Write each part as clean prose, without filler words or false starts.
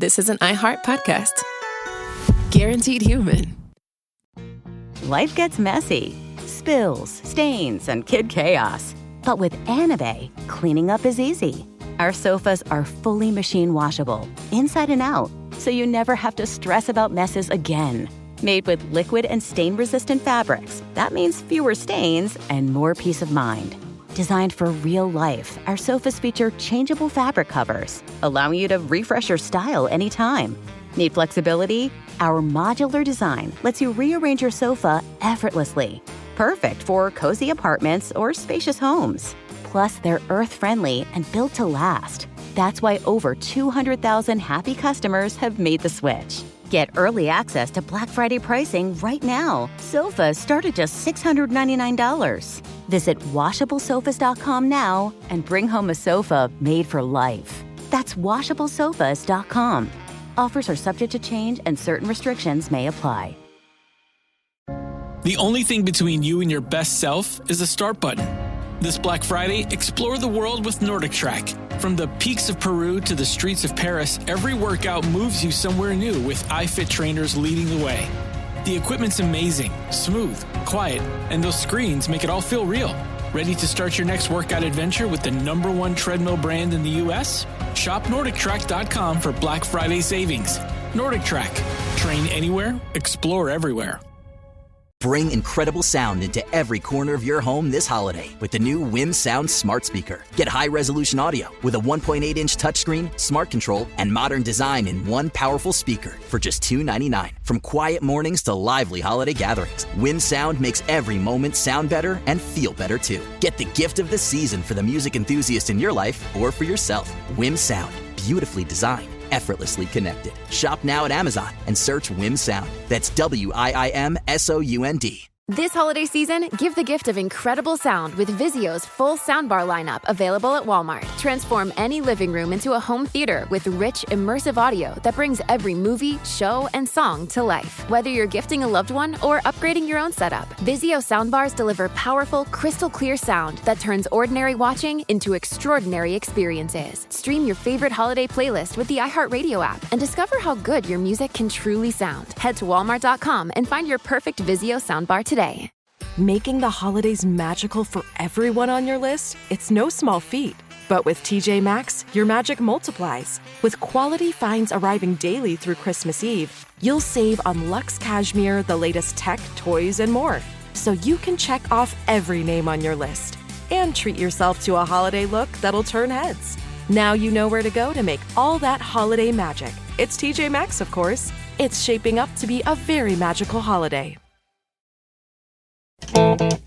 this is an iHeart podcast. Guaranteed human. Life gets messy. Spills, stains, and kid chaos. But with Anabay, cleaning up is easy. Our sofas are fully machine washable, inside and out, so you never have to stress about messes again. Made with liquid and stain-resistant fabrics, that means fewer stains and more peace of mind. Designed for real life, our sofas feature changeable fabric covers, allowing you to refresh your style anytime. Need flexibility? Our modular design lets you rearrange your sofa effortlessly. Perfect for cozy apartments or spacious homes. Plus, they're earth-friendly and built to last. That's why over 200,000 happy customers have made the switch. Get early access to Black Friday pricing right now. Sofas start at just $699. Visit washablesofas.com now and bring home a sofa made for life. That's washablesofas.com. Offers are subject to change and certain restrictions may apply. The only thing between you and your best self is the start button. This Black Friday, explore the world with Nordic Track. From the peaks of Peru to the streets of Paris, every workout moves you somewhere new with iFit trainers leading the way. The equipment's amazing, smooth, quiet, and those screens make it all feel real. Ready to start your next workout adventure with the #1 treadmill brand in the U.S.? Shop NordicTrack.com for Black Friday savings. Nordic Track. Train anywhere, explore everywhere. Bring incredible sound into every corner of your home this holiday with the new Wim Sound Smart Speaker. Get high-resolution audio with a 1.8-inch touchscreen, smart control, and modern design in one powerful speaker for just $299. From quiet mornings to lively holiday gatherings, Wim Sound makes every moment sound better and feel better too. Get the gift of the season for the music enthusiast in your life or for yourself. Wim Sound, beautifully designed, effortlessly connected. Shop now at Amazon and search Wim Sound. That's WIIMSOUND. This holiday season, give the gift of incredible sound with Vizio's full soundbar lineup available at Walmart. Transform any living room into a home theater with rich, immersive audio that brings every movie, show, and song to life. Whether you're gifting a loved one or upgrading your own setup, Vizio soundbars deliver powerful, crystal-clear sound that turns ordinary watching into extraordinary experiences. Stream your favorite holiday playlist with the iHeartRadio app and discover how good your music can truly sound. Head to walmart.com and find your perfect Vizio soundbar today. Making the holidays magical for everyone on your list? It's no small feat. But with TJ Maxx, your magic multiplies. With quality finds arriving daily through Christmas Eve, you'll save on luxe cashmere, the latest tech, toys, and more. So you can check off every name on your list and treat yourself to a holiday look that'll turn heads. Now you know where to go to make all that holiday magic. It's TJ Maxx, of course. It's shaping up to be a very magical holiday.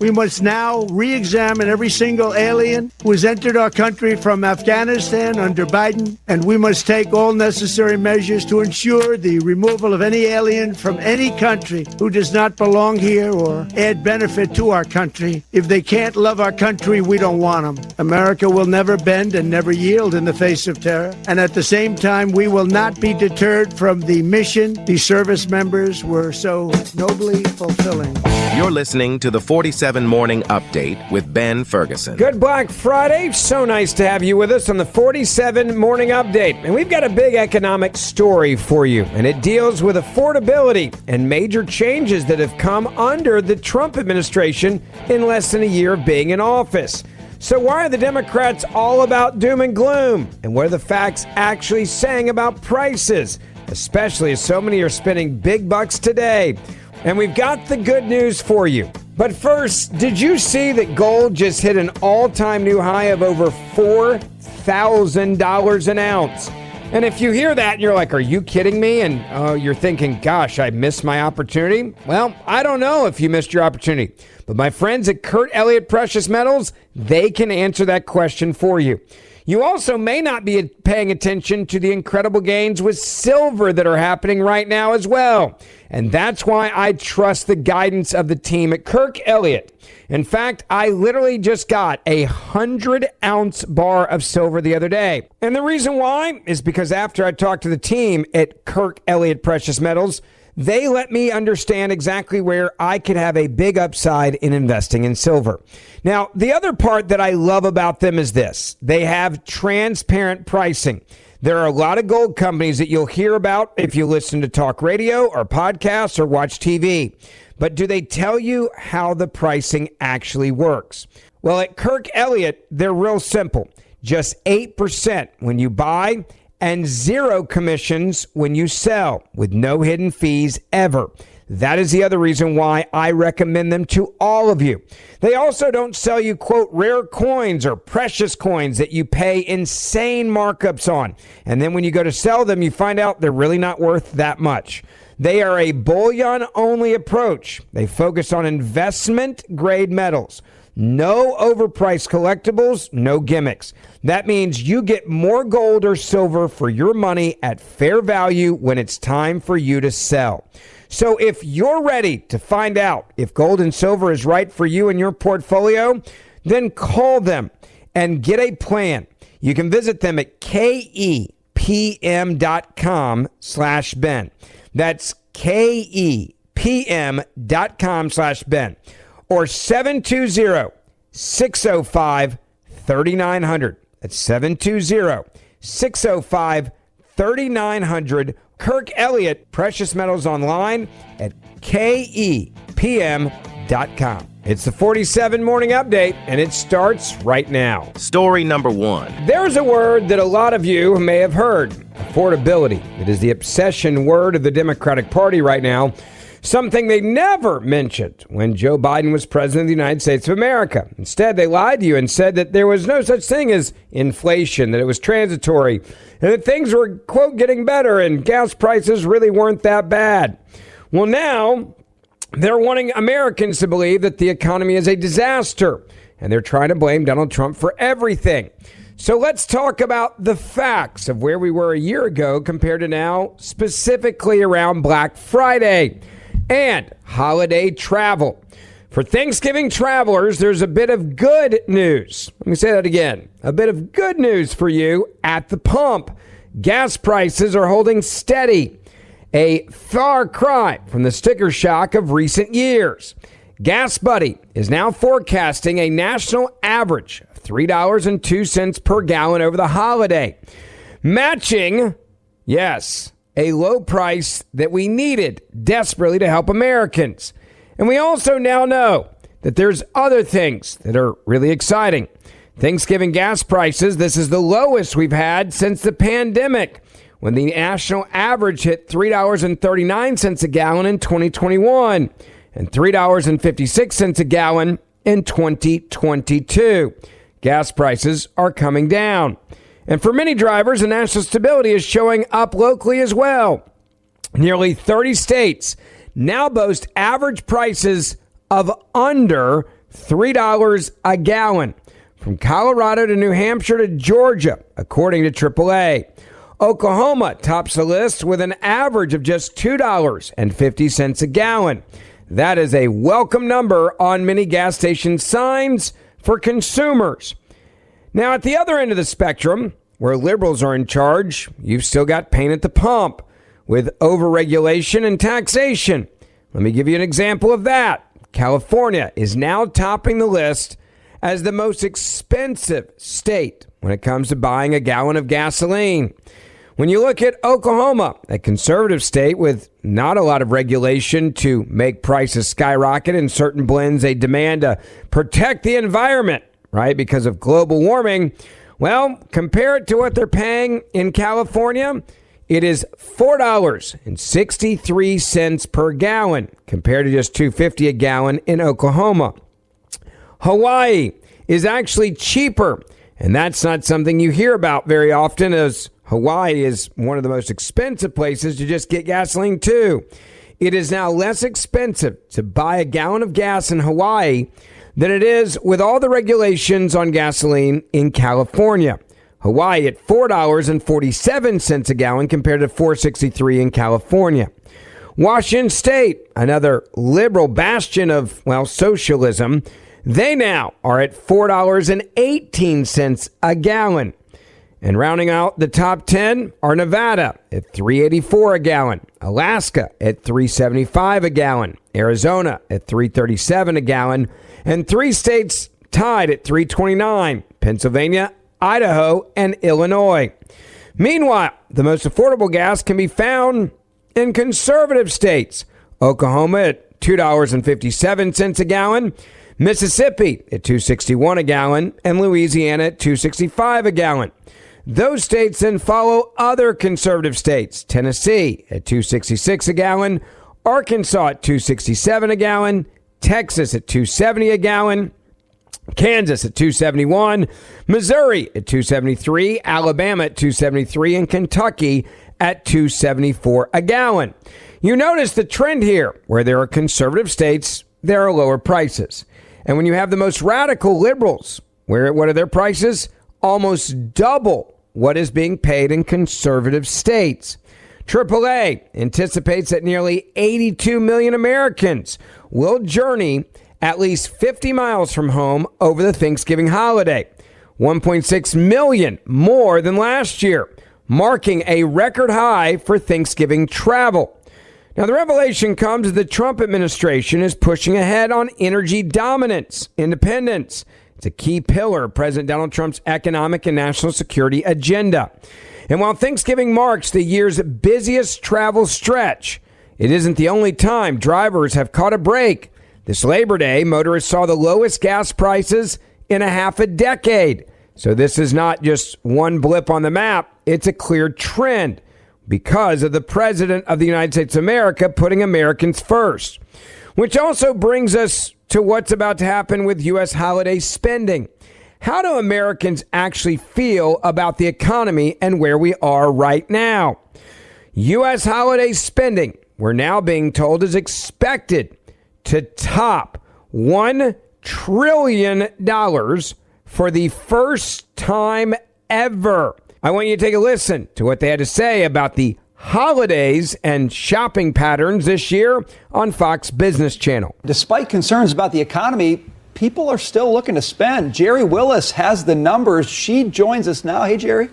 We must now re-examine every single alien who has entered our country from Afghanistan under Biden, and we must take all necessary measures to ensure the removal of any alien from any country who does not belong here or add benefit to our country. If they can't love our country, we don't want them. America will never bend and never yield in the face of terror, and at the same time, we will not be deterred from the mission these service members were so nobly fulfilling. You're listening to the 47 Morning Update with Ben Ferguson. Good Black Friday. So nice to have you with us on the 47 Morning Update. And we've got a big economic story for you, and it deals with affordability and major changes that have come under the Trump administration in less than a year of being in office. So why are the Democrats all about doom and gloom? And what are the facts actually saying about prices, especially as so many are spending big bucks today? And we've got the good news for you. But first, did you see that gold just hit an all-time new high of over $4,000 an ounce? And if you hear that and you're like, are you kidding me? And you're thinking, gosh, I missed my opportunity. Well, I don't know if you missed your opportunity. But my friends at Kurt Elliott Precious Metals, they can answer that question for you. You also may not be paying attention to the incredible gains with silver that are happening right now as well. And that's why I trust the guidance of the team at Kirk Elliott. In fact, I literally just got a 100-ounce bar of silver the other day. And the reason why is because after I talked to the team at Kirk Elliott Precious Metals, they let me understand exactly where I could have a big upside in investing in silver. Now, the other part that I love about them is this. They have transparent pricing. There are a lot of gold companies that you'll hear about if you listen to talk radio or podcasts or watch TV. But do they tell you how the pricing actually works? Well, at Kirk Elliott, they're real simple. Just 8% when you buy and 0 commissions when you sell, with no hidden fees ever. That is the other reason why I recommend them to all of you. They also don't sell you, quote, rare coins or precious coins that you pay insane markups on. And then when you go to sell them, you find out they're really not worth that much. They are a bullion-only approach. They focus on investment-grade metals. No overpriced collectibles, no gimmicks. That means you get more gold or silver for your money at fair value when it's time for you to sell. So if you're ready to find out if gold and silver is right for you and your portfolio, then call them and get a plan. You can visit them at kepm.com/Ben. That's kepm.com/Ben. Or 720-605-3900. That's 720-605-3900. Kirk Elliott, Precious Metals Online at kepm.com. It's the 47 Morning Update, and it starts right now. Story number 1. There's a word that a lot of you may have heard, affordability. It is the obsession word of the Democratic Party right now. Something they never mentioned when Joe Biden was president of the United States of America. Instead, they lied to you and said that there was no such thing as inflation, that it was transitory, and that things were, quote, getting better and gas prices really weren't that bad. Well, now they're wanting Americans to believe that the economy is a disaster, and they're trying to blame Donald Trump for everything. So let's talk about the facts of where we were a year ago compared to now, specifically around Black Friday and holiday travel. For Thanksgiving travelers, there's a bit of good news. Let me say that again. A bit of good news for you at the pump. Gas prices are holding steady. A far cry from the sticker shock of recent years. Gas Buddy is now forecasting a national average of $3.02 per gallon over the holiday, matching, yes, a low price that we needed desperately to help Americans. And we also now know that there's other things that are really exciting. Thanksgiving gas prices, this is the lowest we've had since the pandemic, when the national average hit $3.39 a gallon in 2021 and $3.56 a gallon in 2022. Gas prices are coming down. And for many drivers, the national stability is showing up locally as well. Nearly 30 states now boast average prices of under $3 a gallon, from Colorado to New Hampshire to Georgia, according to AAA. Oklahoma tops the list with an average of just $2.50 a gallon. That is a welcome number on many gas station signs for consumers. Now, at the other end of the spectrum, where liberals are in charge, you've still got pain at the pump with overregulation and taxation. Let me give you an example of that. California is now topping the list as the most expensive state when it comes to buying a gallon of gasoline. When you look at Oklahoma, a conservative state with not a lot of regulation to make prices skyrocket in certain blends, they demand to protect the environment, right, because of global warming. Well, compare it to what they're paying in California. It is $4.63 per gallon compared to just $2.50 a gallon in Oklahoma. Hawaii is actually cheaper, and that's not something you hear about very often, as Hawaii is one of the most expensive places to just get gasoline too. It is now less expensive to buy a gallon of gas in Hawaii than it is with all the regulations on gasoline in California. Hawaii at $4.47 a gallon compared to $4.63 in California. Washington State, another liberal bastion of, well, socialism, they now are at $4.18 a gallon. And rounding out the top 10 are Nevada at $3.84 a gallon, Alaska at $3.75 a gallon, Arizona at $3.37 a gallon, and 3 states tied at $3.29, Pennsylvania, Idaho, and Illinois. Meanwhile, the most affordable gas can be found in conservative states. Oklahoma at $2.57 a gallon, Mississippi at $2.61 a gallon, and Louisiana at $2.65 a gallon. Those states then follow other conservative states. Tennessee at $2.66 a gallon, Arkansas at $2.67 a gallon, Texas at $2.70 a gallon, Kansas at $2.71, Missouri at $2.73, Alabama at $2.73, and Kentucky at $2.74 a gallon. You notice the trend here. Where there are conservative states, there are lower prices. And when you have the most radical liberals, what are their prices? Almost double what is being paid in conservative states. AAA anticipates that nearly 82 million Americans will journey at least 50 miles from home over the Thanksgiving holiday, 1.6 million more than last year, marking a record high for Thanksgiving travel. Now, the revelation comes as the Trump administration is pushing ahead on energy dominance, independence. It's a key pillar of President Donald Trump's economic and national security agenda. And while Thanksgiving marks the year's busiest travel stretch, it isn't the only time drivers have caught a break. This Labor Day, motorists saw the lowest gas prices in a half a decade. So this is not just one blip on the map. It's a clear trend because of the President of the United States of America putting Americans first. Which also brings us to what's about to happen with U.S. holiday spending. How do Americans actually feel about the economy and where we are right now? U.S. holiday spending, we're now being told, is expected to top $1 trillion for the first time ever. I want you to take a listen to what they had to say about the holidays and shopping patterns this year on Fox Business Channel. Despite concerns about the economy, people are still looking to spend. Jerry Willis has the numbers. She joins us now. Hey, Jerry.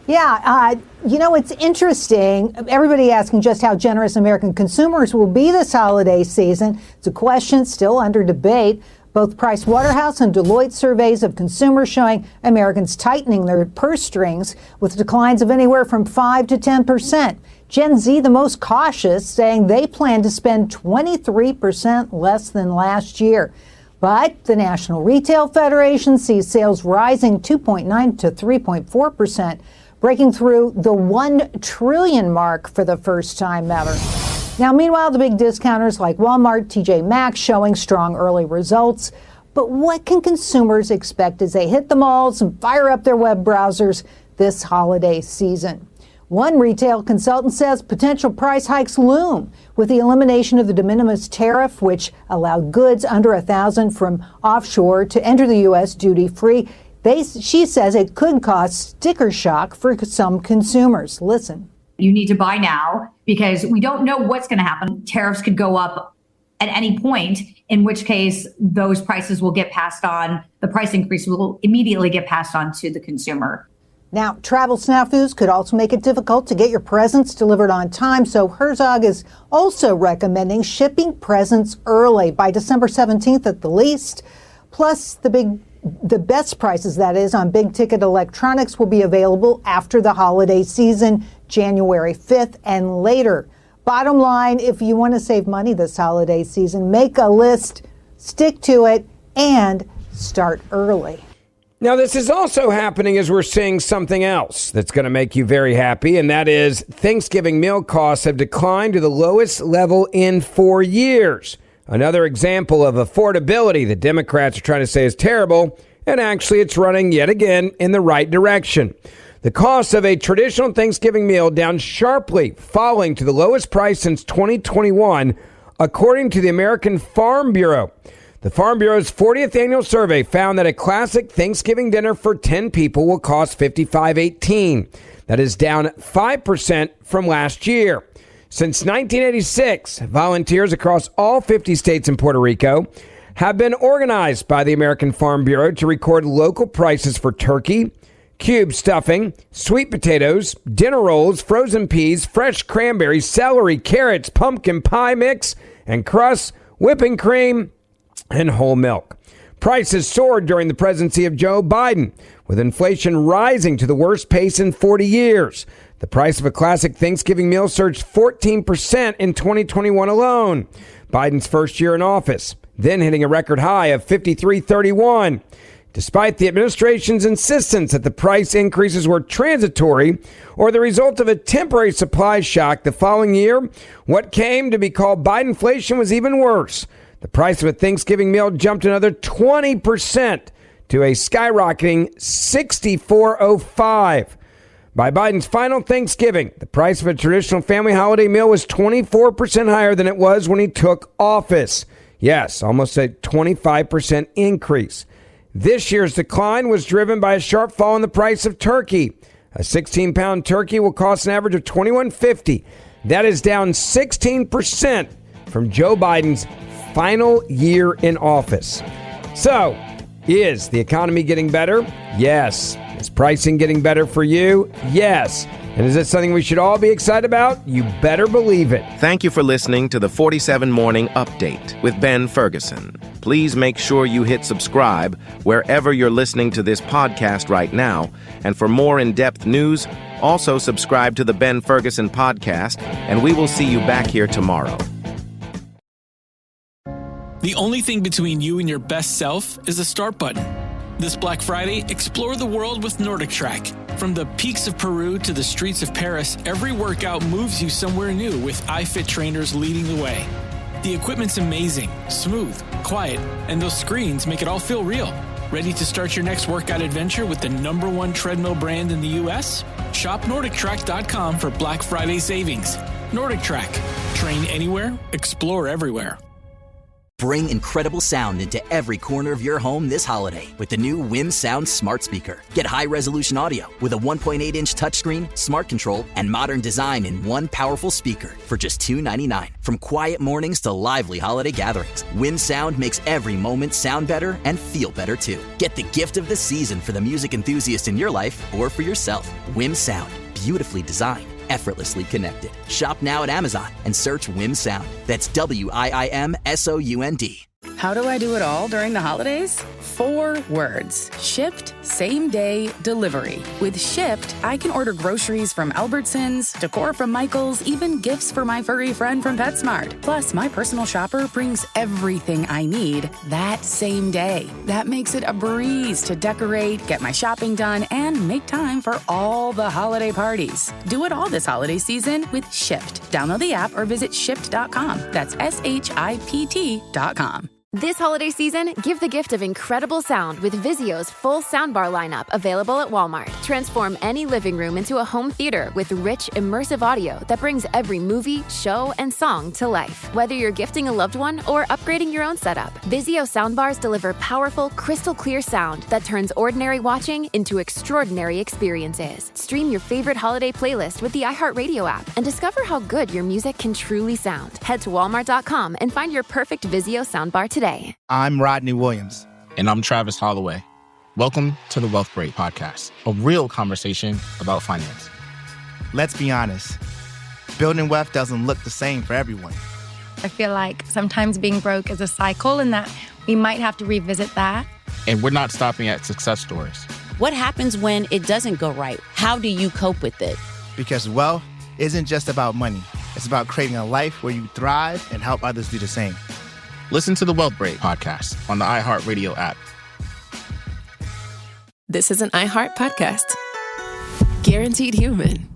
Yeah, it's interesting. Everybody asking just how generous American consumers will be this holiday season. It's a question still under debate. Both Price Waterhouse and Deloitte surveys of consumers showing Americans tightening their purse strings with declines of anywhere from 5 to 10%. Gen Z, the most cautious, saying they plan to spend 23% less than last year. But the National Retail Federation sees sales rising 2.9 to 3.4%, breaking through the $1 trillion mark for the first time ever. Now, meanwhile, the big discounters like Walmart, TJ Maxx showing strong early results. But what can consumers expect as they hit the malls and fire up their web browsers this holiday season? One retail consultant says potential price hikes loom with the elimination of the de minimis tariff, which allowed goods under $1,000 from offshore to enter the U.S. duty-free. She says it could cause sticker shock for some consumers. Listen. You need to buy now because we don't know what's going to happen. Tariffs could go up at any point, in which case those prices will get passed on. The price increase will immediately get passed on to the consumer. Now, travel snafus could also make it difficult to get your presents delivered on time. So Herzog is also recommending shipping presents early by December 17th at the least. Plus, the best prices, that is, on big ticket electronics will be available after the holiday season, January 5th and later. Bottom line, if you want to save money this holiday season, make a list, stick to it, and start early. Now, this is also happening as we're seeing something else that's going to make you very happy, and that is Thanksgiving meal costs have declined to the lowest level in 4 years. Another example of affordability that Democrats are trying to say is terrible, and actually it's running yet again in the right direction. The cost of a traditional Thanksgiving meal down sharply, falling to the lowest price since 2021, according to the American Farm Bureau. The Farm Bureau's 40th annual survey found that a classic Thanksgiving dinner for 10 people will cost $55.18. That is down 5% from last year. Since 1986, volunteers across all 50 states and Puerto Rico have been organized by the American Farm Bureau to record local prices for turkey, cube stuffing, sweet potatoes, dinner rolls, frozen peas, fresh cranberries, celery, carrots, pumpkin pie mix, and crust, whipping cream, and whole milk. Prices soared during the presidency of Joe Biden, with inflation rising to the worst pace in 40 years. The price of a classic Thanksgiving meal surged 14% in 2021 alone, Biden's first year in office, then hitting a record high of $53.31. Despite the administration's insistence that the price increases were transitory or the result of a temporary supply shock the following year, what came to be called Bidenflation was even worse. The price of a Thanksgiving meal jumped another 20% to a skyrocketing $64.05. By Biden's final Thanksgiving, the price of a traditional family holiday meal was 24% higher than it was when he took office. Yes, almost a 25% increase. This year's decline was driven by a sharp fall in the price of turkey. A 16-pound turkey will cost an average of $21.50. That is down 16% from Joe Biden's final year in office. So, is the economy getting better? Yes. Is pricing getting better for you? Yes. And is it something we should all be excited about? You better believe it. Thank you for listening to the 47 Morning Update with Ben Ferguson. Please make sure you hit subscribe wherever you're listening to this podcast right now. And for more in-depth news, also subscribe to the Ben Ferguson podcast, and we will see you back here tomorrow. The only thing between you and your best self is the start button. This Black Friday, explore the world with Nordic Track. From the peaks of Peru to the streets of Paris, every workout moves you somewhere new with iFit trainers leading the way. The equipment's amazing, smooth, quiet, and those screens make it all feel real. Ready to start your next workout adventure with the #1 treadmill brand in the U.S.? Shop NordicTrack.com for Black Friday savings. Nordic Track. Train anywhere, explore everywhere. Bring incredible sound into every corner of your home this holiday with the new Wim Sound Smart Speaker. Get high-resolution audio with a 1.8-inch touchscreen, smart control, and modern design in one powerful speaker for just $299. From quiet mornings to lively holiday gatherings, Wim Sound makes every moment sound better and feel better too. Get the gift of the season for the music enthusiast in your life or for yourself. Wim Sound, beautifully designed, effortlessly connected. Shop now at Amazon and search Wim Sound. That's WIIMSOUND. How do I do it all during the holidays? 4 words. Shipped, same-day delivery. With Shipped, I can order groceries from Albertsons, decor from Michael's, even gifts for my furry friend from PetSmart. Plus, my personal shopper brings everything I need that same day. That makes it a breeze to decorate, get my shopping done, and make time for all the holiday parties. Do it all this holiday season with Shipped. Download the app or visit Shipped.com. That's SHIPT.com. This holiday season, give the gift of incredible sound with Vizio's full soundbar lineup available at Walmart. Transform any living room into a home theater with rich, immersive audio that brings every movie, show, and song to life. Whether you're gifting a loved one or upgrading your own setup, Vizio soundbars deliver powerful, crystal-clear sound that turns ordinary watching into extraordinary experiences. Stream your favorite holiday playlist with the iHeartRadio app and discover how good your music can truly sound. Head to Walmart.com and find your perfect Vizio soundbar today. I'm Rodney Williams. And I'm Travis Holloway. Welcome to the Wealth Break Podcast, a real conversation about finance. Let's be honest, building wealth doesn't look the same for everyone. I feel like sometimes being broke is a cycle and that we might have to revisit that. And we're not stopping at success stories. What happens when it doesn't go right? How do you cope with it? Because wealth isn't just about money. It's about creating a life where you thrive and help others do the same. Listen to the Wealth Break Podcast on the iHeartRadio app. This is an iHeart podcast. Guaranteed human.